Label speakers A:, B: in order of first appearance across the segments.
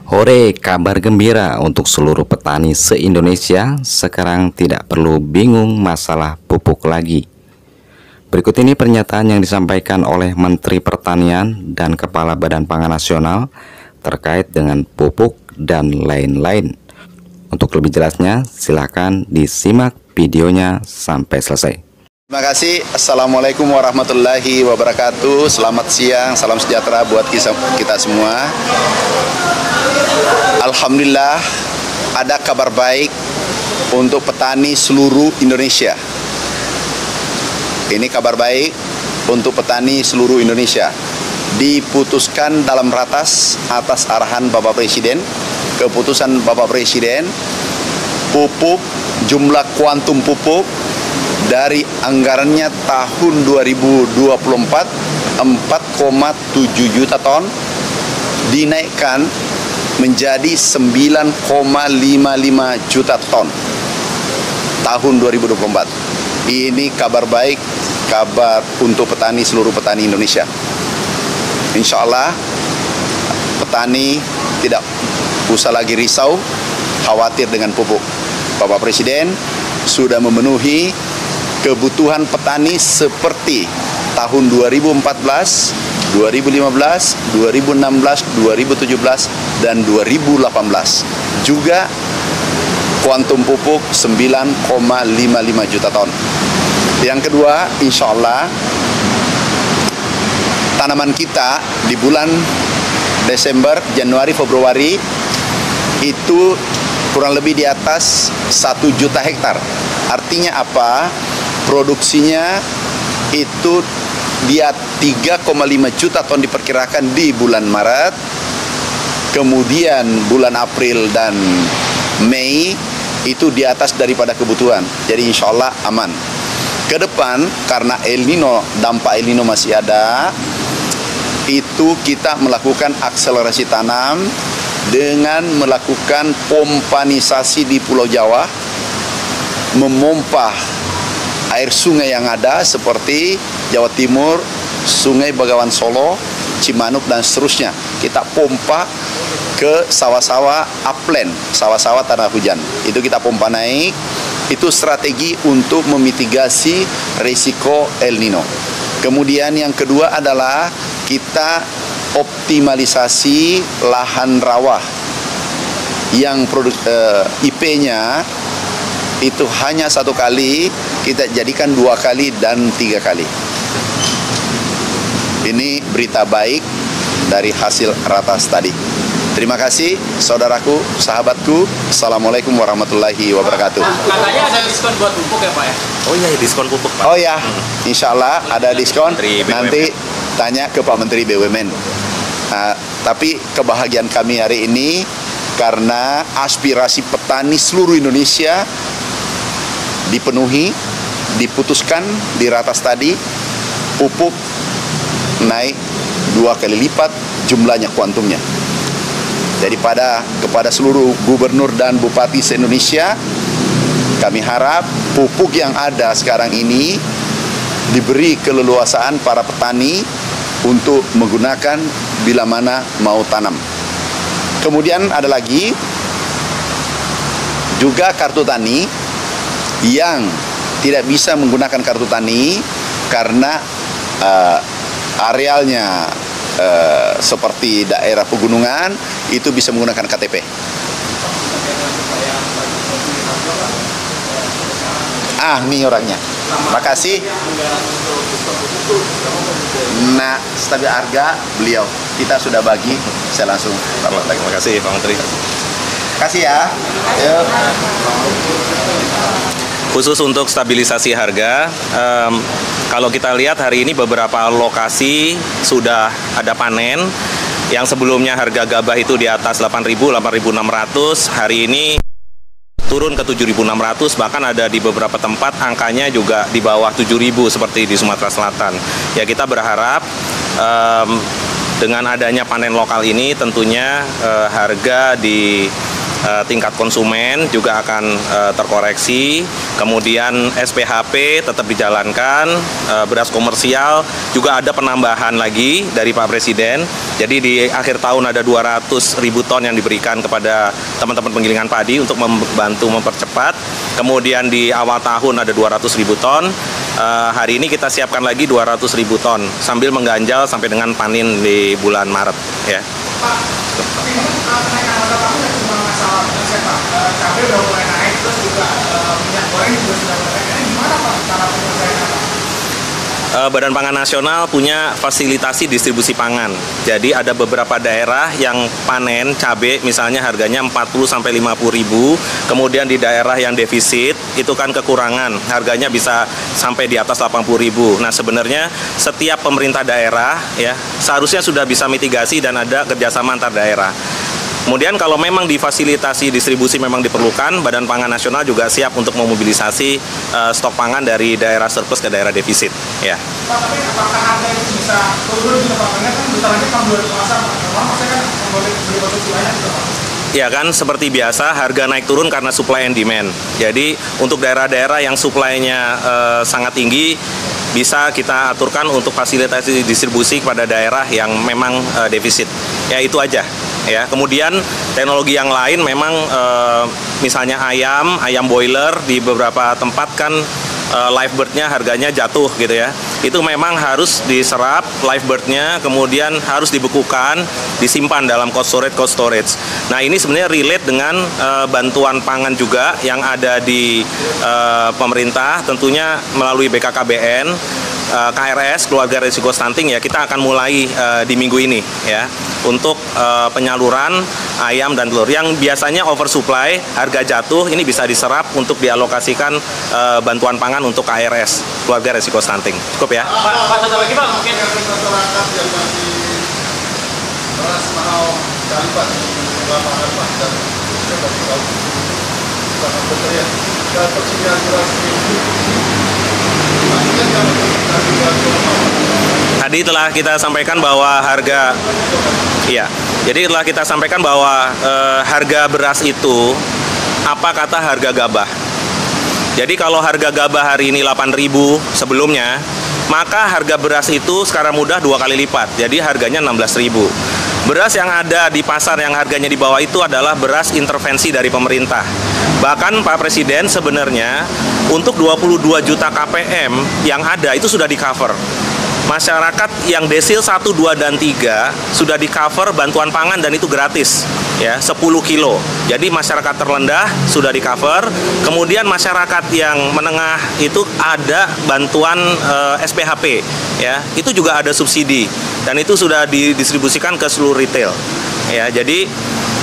A: Hore, kabar gembira untuk seluruh petani se-Indonesia. Sekarang tidak perlu bingung masalah pupuk lagi. Berikut ini pernyataan yang disampaikan oleh Menteri Pertanian dan Kepala Badan Pangan Nasional terkait dengan pupuk dan lain-lain. Untuk lebih jelasnya, silakan disimak videonya sampai selesai.
B: Terima kasih. Assalamualaikum warahmatullahi wabarakatuh. Selamat siang, salam sejahtera buat kita semua. Alhamdulillah, ada kabar baik untuk petani seluruh Indonesia. Ini kabar baik untuk petani seluruh Indonesia. Diputuskan dalam ratas atas arahan Bapak Presiden, keputusan Bapak Presiden, pupuk, jumlah kuantum pupuk dari anggarannya tahun 2024 4,7 juta ton dinaikkan menjadi 9,55 juta ton tahun 2024. Ini kabar baik, kabar untuk petani, seluruh petani Indonesia. Insya Allah petani tidak usah lagi risau, khawatir dengan pupuk. Bapak Presiden sudah memenuhi kebutuhan petani seperti tahun 2014, 2015, 2016, 2017, dan 2018. Juga kuantum pupuk 9,55 juta ton. Yang kedua, insya Allah tanaman kita di bulan Desember, Januari, Februari itu kurang lebih di atas 1 juta hektar. Artinya apa? Produksinya itu dia 3,5 juta ton diperkirakan di bulan Maret. Kemudian bulan April dan Mei itu di atas daripada kebutuhan. Jadi insya Allah aman. Ke depan karena El Nino, dampak El Nino masih ada, itu kita melakukan akselerasi tanam dengan melakukan pompanisasi di Pulau Jawa, memompa air sungai yang ada seperti Jawa Timur, Sungai Begawan Solo, Cimanuk, dan seterusnya. Kita pompa ke sawah-sawah upland, sawah-sawah tanah hujan. Itu kita pompa naik. Itu strategi untuk memitigasi risiko El Nino. Kemudian yang kedua adalah kita optimalisasi lahan rawa yang IP-nya itu hanya 1 kali, kita jadikan 2 kali dan 3 kali. Ini berita baik dari hasil ratas tadi. Terima kasih saudaraku, sahabatku. Assalamualaikum warahmatullahi wabarakatuh.
C: Katanya ada diskon buat pupuk ya Pak ya?
D: Oh iya, diskon pupuk Pak.
B: Oh ya, insya Allah ada diskon. Nanti tanya ke Pak Menteri BUMN. Tapi kebahagiaan kami hari ini karena aspirasi petani seluruh Indonesia dipenuhi, diputuskan di ratas tadi, pupuk naik 2 kali lipat jumlahnya, kuantumnya. Jadi kepada seluruh gubernur dan bupati se-Indonesia, kami harap pupuk yang ada sekarang ini diberi keleluasaan para petani untuk menggunakan bila mana mau tanam. Kemudian ada lagi juga kartu tani yang tidak bisa menggunakan kartu tani karena arealnya seperti daerah pegunungan, itu bisa menggunakan KTP. Ini orangnya. Makasih. Nah, stabil harga beliau. Kita sudah bagi, saya langsung.
D: Terima kasih Pak Menteri.
B: Kasih ya. Yuk.
D: Khusus untuk stabilisasi harga, kalau kita lihat hari ini beberapa lokasi sudah ada panen. Yang sebelumnya harga gabah itu di atas 8.000, 8.600, hari ini turun ke 7.600, bahkan ada di beberapa tempat angkanya juga di bawah 7.000 seperti di Sumatera Selatan. Ya, kita berharap dengan adanya panen lokal ini tentunya harga di tingkat konsumen juga akan terkoreksi. Kemudian SPHP tetap dijalankan, beras komersial juga ada penambahan lagi dari Pak Presiden. Jadi di akhir tahun ada 200.000 ton yang diberikan kepada teman-teman penggilingan padi untuk membantu mempercepat. Kemudian di awal tahun ada 200.000 ton. Hari ini kita siapkan lagi 200.000 ton sambil mengganjal sampai dengan panen di bulan Maret ya.
C: Pak, tapi kenaikan harga pangan nggak cuma masalah cabai udah mulai naik, terus juga minyak goreng juga sudah mulai naik. Gimana Pak cara penyelesaiannya Pak?
D: Badan Pangan Nasional punya fasilitasi distribusi pangan. Jadi ada beberapa daerah yang panen cabai misalnya harganya 40 sampai 50 ribu. Kemudian di daerah yang defisit itu kan kekurangan, harganya bisa sampai di atas 80 ribu. Nah sebenarnya setiap pemerintah daerah ya seharusnya sudah bisa mitigasi dan ada kerjasama antar daerah. Kemudian kalau memang difasilitasi distribusi memang diperlukan, Badan Pangan Nasional juga siap untuk memobilisasi stok pangan dari daerah surplus ke daerah defisit. Ya.
C: Pak, tapi apakah harga itu bisa turun di tempat kan bentar lagi tahun 2000 pasar, memang maksudnya kan beli produksi banyak gitu Pak?
D: Ya kan, seperti biasa harga naik turun karena supply and demand. Jadi untuk daerah-daerah yang supply-nya sangat tinggi, bisa kita aturkan untuk fasilitasi distribusi kepada daerah yang memang defisit. Ya itu aja. Ya, kemudian teknologi yang lain memang misalnya ayam boiler di beberapa tempat kan live bird-nya harganya jatuh gitu ya. Itu memang harus diserap live bird-nya, kemudian harus dibekukan, disimpan dalam cold storage. Nah ini sebenarnya relate dengan bantuan pangan juga yang ada di pemerintah, tentunya melalui BKKBN. KRS keluarga risiko stunting ya kita akan mulai di minggu ini ya untuk penyaluran ayam dan telur yang biasanya oversupply harga jatuh ini bisa diserap untuk dialokasikan bantuan pangan untuk KRS keluarga risiko stunting. Cukup ya.
C: Pak satu lagi Pak mungkin
E: masyarakat yang masih beras mahal sekali Pak lapangan Pak dan khususnya bagi kaum usaha peternak dan persediaan beras ini.
D: Tadi telah kita sampaikan bahwa harga harga beras itu apa kata harga gabah. Jadi kalau harga gabah hari ini 8.000 sebelumnya, maka harga beras itu sekarang mudah 2 kali lipat. Jadi harganya 16.000. Beras yang ada di pasar yang harganya di bawah itu adalah beras intervensi dari pemerintah. Bahkan Pak Presiden sebenarnya untuk 22 juta KPM yang ada itu sudah di-cover. Masyarakat yang desil 1, 2, dan 3 sudah di-cover bantuan pangan dan itu gratis ya 10 kilo. Jadi masyarakat terrendah sudah di-cover. Kemudian masyarakat yang menengah itu ada bantuan SPHP ya. Itu juga ada subsidi dan itu sudah didistribusikan ke seluruh retail. Ya, jadi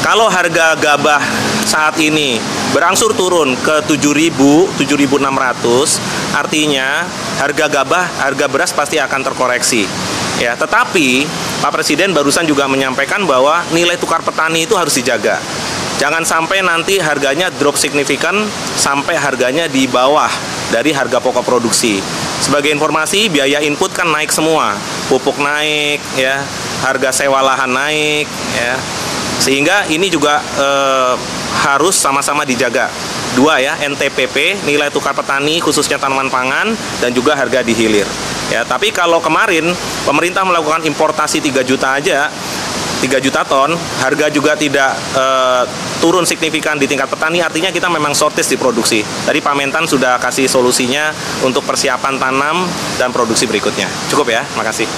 D: kalau harga gabah saat ini berangsur turun ke 7.000, 7.600, artinya harga beras pasti akan terkoreksi. Ya, tetapi Pak Presiden barusan juga menyampaikan bahwa nilai tukar petani itu harus dijaga. Jangan sampai nanti harganya drop signifikan sampai harganya di bawah dari harga pokok produksi. Sebagai informasi, biaya input kan naik semua, pupuk naik, ya, harga sewa lahan naik, ya. Sehingga ini juga harus sama-sama dijaga. Dua ya, NTPP, nilai tukar petani khususnya tanaman pangan, dan juga harga di hilir. Ya, tapi kalau kemarin pemerintah melakukan importasi 3 juta aja, 3 juta ton, harga juga tidak turun signifikan di tingkat petani, artinya kita memang shortage di produksi. Tadi Pak Mentan sudah kasih solusinya untuk persiapan tanam dan produksi berikutnya. Cukup ya, makasih.